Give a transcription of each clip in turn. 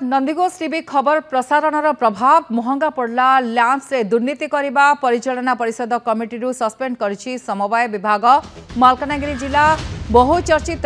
Nandighosh TV खबर प्रसारण प्रभाव महंगा पड़ला लैंप से दुर्नीति करने परिचालना परिषद कमिटी सस्पेंड करिछि समवाय विभाग। मालकानगिरी जिला बहुचर्चित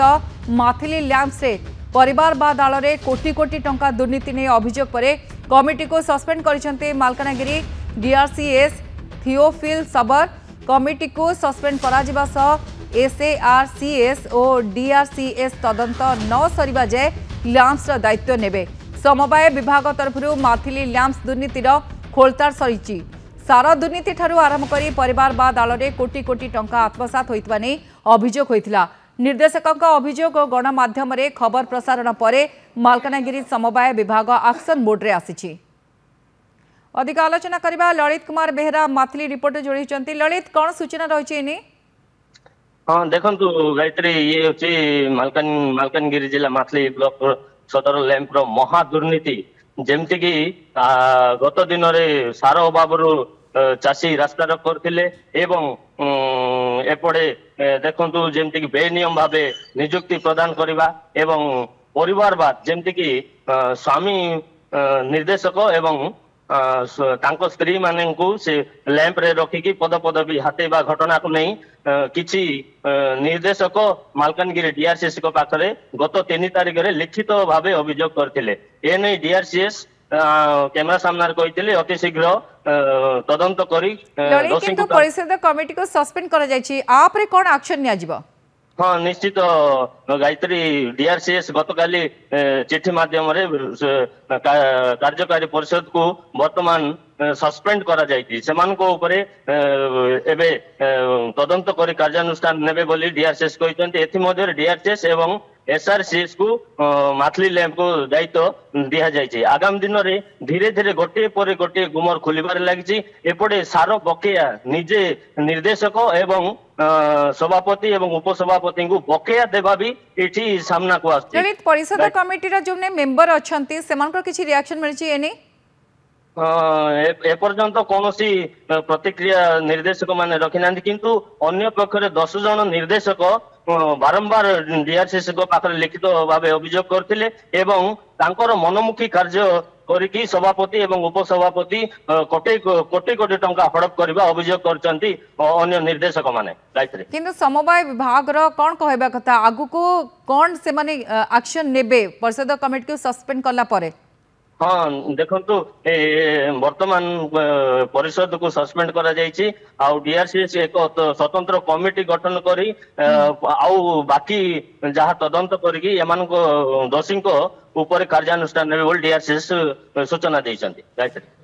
माथिली लैंप से परिवारवाद आଳରେ कोटी कोटी टंका दुर्नीति ने अभियोग पर कमिटी को सस्पेंड करिसेंते मालकानगिरी डीआरसीएस थियोफिल सबर। कमिटी को सस्पेंड करा जिबा सह एसएआरसीएस और डीआरसीएस तदंत न सरिबा जाय लैंप्स दायित्व नेबे। समवाय विभाग तरफ माथिली लैंप्स दुर्नीतिर खोलतार सरी सारा दुर्नीति ठारू आरंभ कर परिवारवाद आଳରେ कोटी कोटी टंका आत्मसात होइतबा नै अभियोग होइतिला। निर्देशक अभियोग गणमाध्यम रे खबर प्रसारण पर मालकानगिरी समवाय विभाग एक्शन मोड रे आसीछि। अधिक आलोचना करबा ललित कुमार बेहरा माथिली रिपोर्ट जोड़ी। ललित कौन सूचना रही? हाँ देखु गायत्री ये हूँ मालकानगिरी जिला माथिली ब्लॉक सदर लैंप महादुर्नीति जमती कि गत दिन में सार अभाव चाषी रास्ता रोक करते एपटे देखु जमती कि बेनियम भाव निजुक्ति प्रदान करवा एवं परिवारवाद जमती कि स्वामी निर्देशक एवं तांको स्त्री मानू से लैंप रे रखिकी पदपदवी हाथेबा घटना को नहीं किछि निर्देशक मालकानगिरी डीआरसीएस पाखरे गत 3 तारिख रे लिखित भावे अभियोग करथिले। ए नै डीआरसीएस कैमरा सामने कहिथिले अति शीघ्र तदंत करी दोषी को परिषद कमिटी को सस्पेंड करा जायछि। आप रे कोन एक्शन निया जिवो? हाँ निश्चित गायत्री डीआरसीएस गतकाली चिठी माध्यम कार्यकारी परिषद को वर्तमान सस्पेंड करा जायछि। सेमानको उपरे एबे तदंत करी कार्यानुष्ठान नेबे बोली डीआरसीएस कहिसंते। एथि मध्ये डीआरसीएस एवं एसआरसीएस को माथली लैंप को दायित्व दिया जायछि। आगामी दिन में धीरे धीरे गोटे पर गोटे गुमर खोलिबार लागिछि। एपटे सार बकेया निजे निर्देशक एवं सभापति एवं उपसभापति को बकेया देवा भी एठी सामना को आछि। ललित परिषद कमिटी रा जो मेंबर अछंती सेमानकर किछि रिएक्शन मिलछि एनी? एपर्यंत कौन प्रतिक्रिया निर्देशक माने रखी ना किंतु अन्य पक्षरे 10 जन निर्देशक बारंबार डीआरसीएस पाखरे लिखित भाव अभियोग करथिले एवं तांकर मनमुखी कार्य करिकी सभापति एवं उपसभापति कोटी कोटी टंका हड़प करबा अभियोग करचंती अन्य निर्देशक माने। किंतु समवाय विभाग रो कोन कहबा कथा आगु को कोन से माने एक्शन नेबे परिषद कमिटी को सस्पेंड करला परे? हाँ देखु वर्तमान परिषद को सस्पेंड करा जायछि। आउ डीआरसीएस एक स्वतंत्र कमिटी गठन करी आउ बाकी जहाँ तदंत करी दोषी ऊपर कार्यानुष्ठान ने बोल डीआरसीएस सूचना देइछन्ति।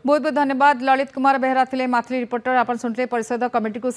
बहुत बहुत धन्यवाद। ललित कुमार बेहरा थिले माथिली रिपोर्टर। आपण सुनले परिषद कमिटी को